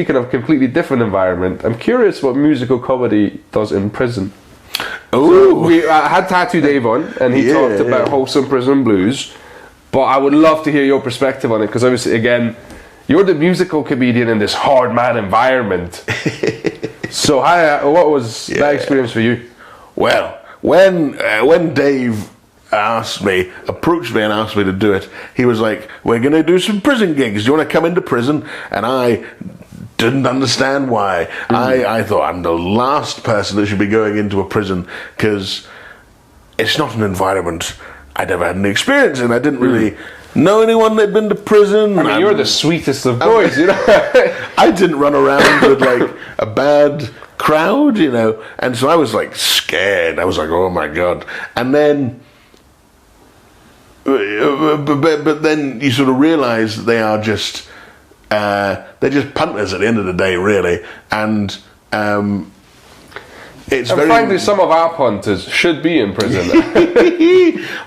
speaking of a completely different environment, I'm curious what musical comedy does in prison. Oh, So I had Tattoo Dave on, and he talked about wholesome prison blues. But I would love to hear your perspective on it, because obviously, again, you're the musical comedian in this hard man environment. So, what was that experience for you? Well, when Dave approached me and asked me to do it, he was like, "We're going to do some prison gigs. Do you want to come into prison?" And I didn't understand why. I thought I'm the last person that should be going into a prison, because it's not an environment I'd ever had any experience in. I didn't really know anyone that'd been to prison. I mean, you're the sweetest of boys, you know. I didn't run around with like a bad crowd, you know, and so I was like scared. I was like, oh my god. And then but then you sort of realize they are just they're just punters at the end of the day, really. And it's very... frankly, some of our punters should be in prison.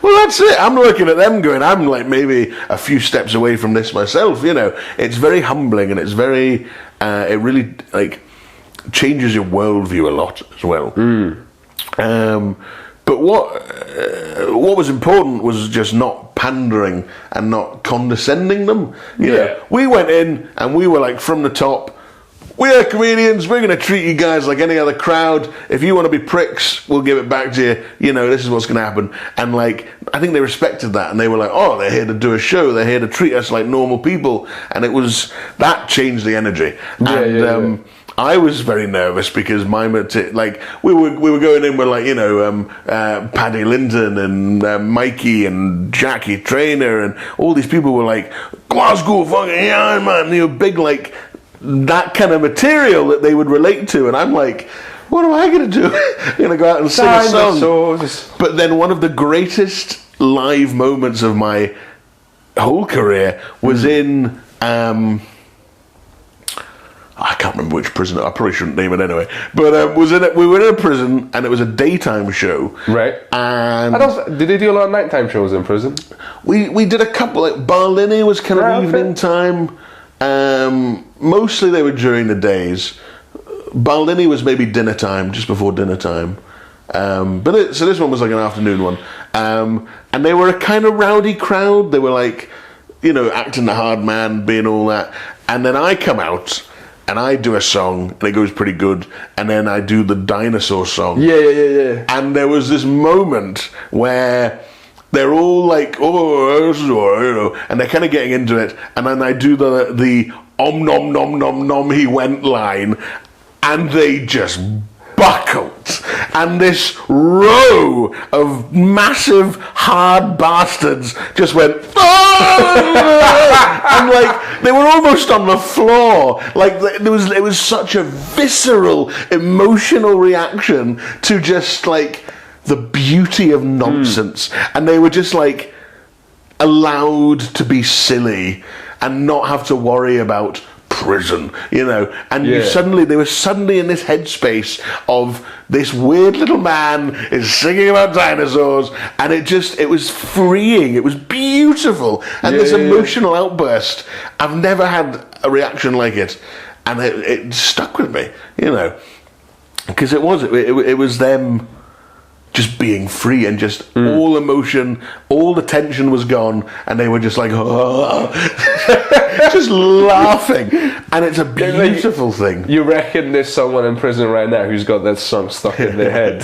Well, that's it. I'm looking at them going, I'm like maybe a few steps away from this myself, you know. It's very humbling, and it's very it really like changes your worldview a lot as well. But what was important was just not pandering and not condescending them. You know, we went in and we were like from the top, "We are comedians, we're going to treat you guys like any other crowd. If you want to be pricks, we'll give it back to you. You know, this is what's going to happen." And like, I think they respected that, and they were like, "Oh, they're here to do a show, they're here to treat us like normal people." And that changed the energy. I was very nervous because we were going in with like, you know, Paddy Linton and Mikey and Jackie Trainer, and all these people were like, "Glasgow fucking yeah, man," you know, big like that kind of material that they would relate to. And I'm like, what am I going to do? I'm going to go out and sing a song. But then one of the greatest live moments of my whole career was in I can't remember which prison. I probably shouldn't name it anyway. But we were in a prison, and it was a daytime show. Right. And did they do a lot of nighttime shows in prison? We did a couple. Like Barlinnie was kind of evening time. Mostly they were during the days. Barlinnie was maybe dinner time, just before dinner time. So this one was like an afternoon one. And they were a kind of rowdy crowd. They were like, you know, acting the hard man, being all that. And then I come out and I do a song, and it goes pretty good. And then I do the dinosaur song. Yeah. And there was this moment where they're all like, "Oh, you know," and they're kind of getting into it. And then I do the om nom nom nom nom he went line, and they just buckled. And this row of massive hard bastards just went, "Oh!" And like they were almost on the floor. Like it was such a visceral, emotional reaction to just like the beauty of nonsense. And they were just like allowed to be silly and not have to worry about prison, you know. And they were suddenly in this headspace of this weird little man is singing about dinosaurs, and it was freeing. It was beautiful. And this emotional outburst, I've never had a reaction like it, and it stuck with me, you know, because it was them just being free, and just all emotion, all the tension was gone, and they were just like, oh, just laughing. And it's a beautiful thing. You reckon there's someone in prison right now who's got that song stuck in their head?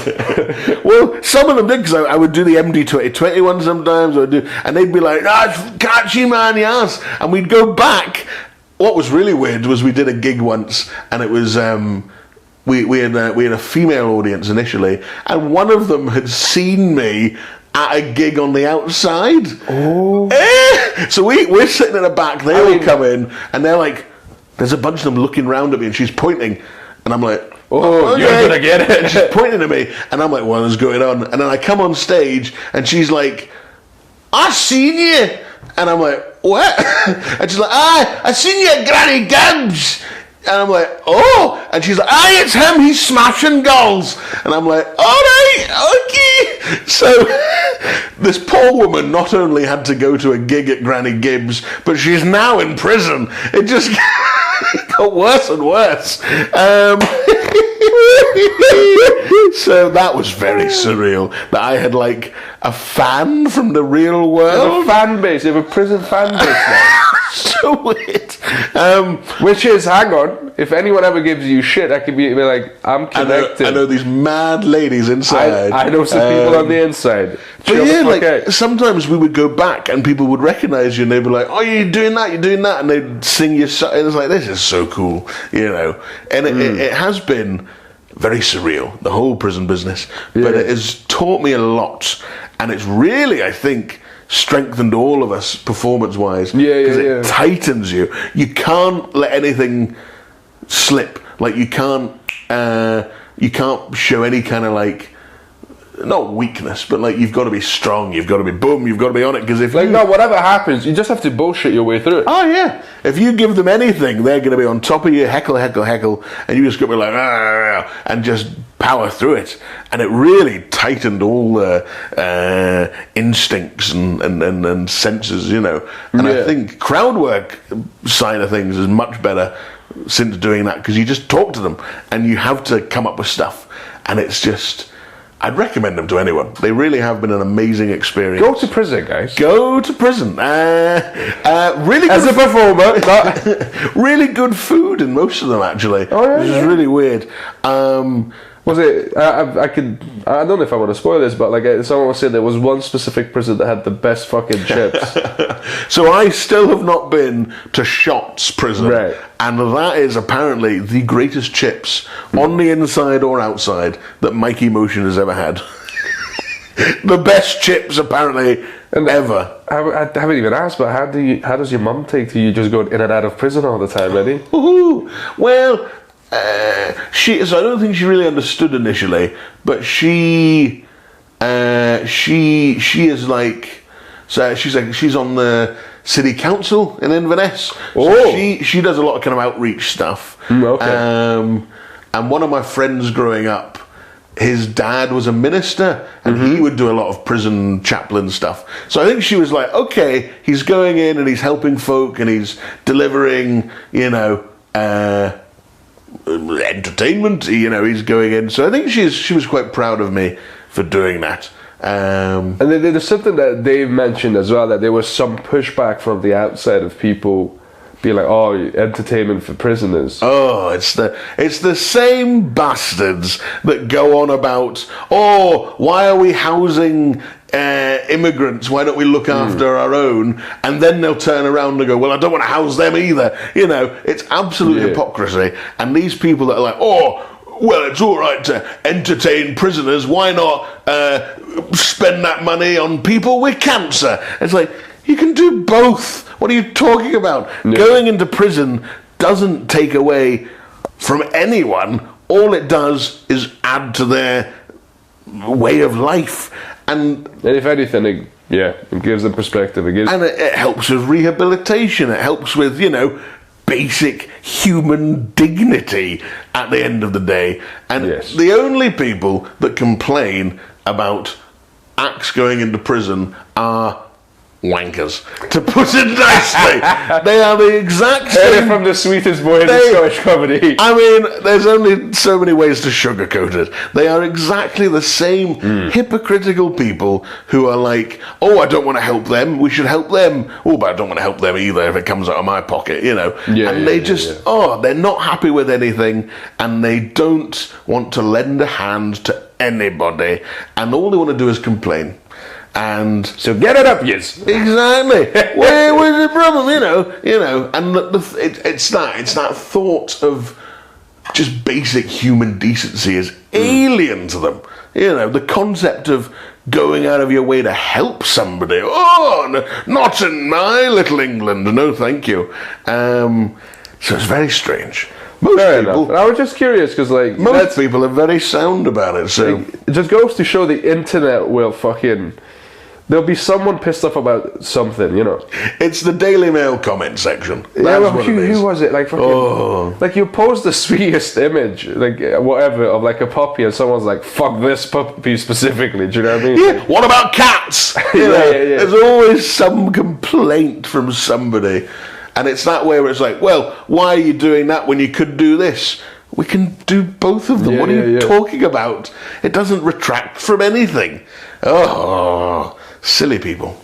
Well, some of them did, because I would do the MD2020 one sometimes, and they'd be like, "It's catchy, man, yes." And we'd go back. What was really weird was we did a gig once, and it was... We had a female audience initially, and one of them had seen me at a gig on the outside. Oh. So we're sitting in the back, they all come in, and they're like, there's a bunch of them looking round at me, and she's pointing, and I'm like, "Oh, okay. You're gonna get it." And she's pointing at me, and I'm like, what is going on? And then I come on stage, and she's like, "I seen you." And I'm like, "What?" And she's like, I seen you at Granny Gibbs." And I'm like, "Oh." And she's like, "It's him, he's smashing goals." And I'm like, "All right, okay." So this poor woman not only had to go to a gig at Granny Gibbs, but she's now in prison. It just It got worse and worse. So that was very surreal. That I had like a fan from the real world. A fan base. You have a prison fan base now. So weird. Which is, hang on, if anyone ever gives you shit, I could be like, I'm connected. I know these mad ladies inside. I know some people on the inside. But yeah, like sometimes we would go back and people would recognise you and they'd be like, "Oh, you're doing that, and they'd sing your song. And it's like, this is so cool, you know. And it has been very surreal, the whole prison business. Yeah. But it has taught me a lot, and it's really, I think, strengthened all of us performance-wise. Because it tightens you. You can't let anything slip. Like you can't show any kind of like, not weakness, but like you've got to be strong. You've got to be boom. You've got to be on it. Because if no, whatever happens, you just have to bullshit your way through it. Oh yeah, if you give them anything, they're going to be on top of you, heckle, and you just got to be like, and just power through it. And it really tightened all the instincts and senses, you know. And I think crowd work side of things is much better since doing that, because you just talk to them and you have to come up with stuff, and it's just. I'd recommend them to anyone. They really have been an amazing experience. Go to prison, guys. Go to prison. Really good as a performer. Really good food in most of them, actually. Oh, yeah, which is really weird. Was it? I don't know if I want to spoil this, but like someone was saying there was one specific prison that had the best fucking chips. So I still have not been to Shots prison, right. And that is apparently the greatest chips on the inside or outside that Mikey Motion has ever had. The best chips apparently ever. I haven't even asked, but how does your mum take to you just going in and out of prison all the time, Eddie? Well. So I don't think she really understood initially, but she is like, so she's on the city council in Inverness. So she does a lot of kind of outreach stuff. Okay. And one of my friends growing up, his dad was a minister, and he would do a lot of prison chaplain stuff. So I think she was like, okay, he's going in and he's helping folk and he's delivering, you know, entertainment, you know, he's going in. So I think she was quite proud of me for doing that. And there's something that Dave mentioned as well, that there was some pushback from the outside of people being like, oh, entertainment for prisoners. Oh, it's the same bastards that go on about, oh, why are we housing immigrants? Why don't we look after our own? And then they'll turn around and go, well, I don't want to house them either. You know, it's absolute hypocrisy. And these people that are like, oh, well, it's all right to entertain prisoners. Why not spend that money on people with cancer? It's like, you can do both. What are you talking about? Yeah. Going into prison doesn't take away from anyone. All it does is add to their way of life. And if anything, it gives them perspective. It helps with rehabilitation. It helps with, you know, basic human dignity at the end of the day. And the only people that complain about acts going into prison are wankers, to put it nicely. They are the exact same. From the sweetest boy in the Scottish comedy. I mean, there's only so many ways to sugarcoat it. They are exactly the same hypocritical people who are like, oh, I don't want to help them, we should help them. Oh, but I don't want to help them either if it comes out of my pocket, you know. They're not happy with anything, and they don't want to lend a hand to anybody, and all they want to do is complain. And so get it up, yes. Exactly. Where's the problem? You know. And it's that thought of just basic human decency is alien to them. You know, the concept of going out of your way to help somebody. Oh, no, not in my little England. No, thank you. So it's very strange. Fair enough. And I was just curious because, like, most people are very sound about it. So it just goes to show the internet will fucking. There'll be someone pissed off about something, you know. It's the Daily Mail comment section. Who was it? Like, fucking, like you post the sweetest image, like whatever, of like a puppy, and someone's like, "Fuck this puppy specifically." Do you know what I mean? Yeah. What about cats? There's always some complaint from somebody. And it's that way where it's like, well, why are you doing that when you could do this? We can do both of them. Yeah, what are you yeah. talking about? It doesn't retract from anything. Oh, silly people.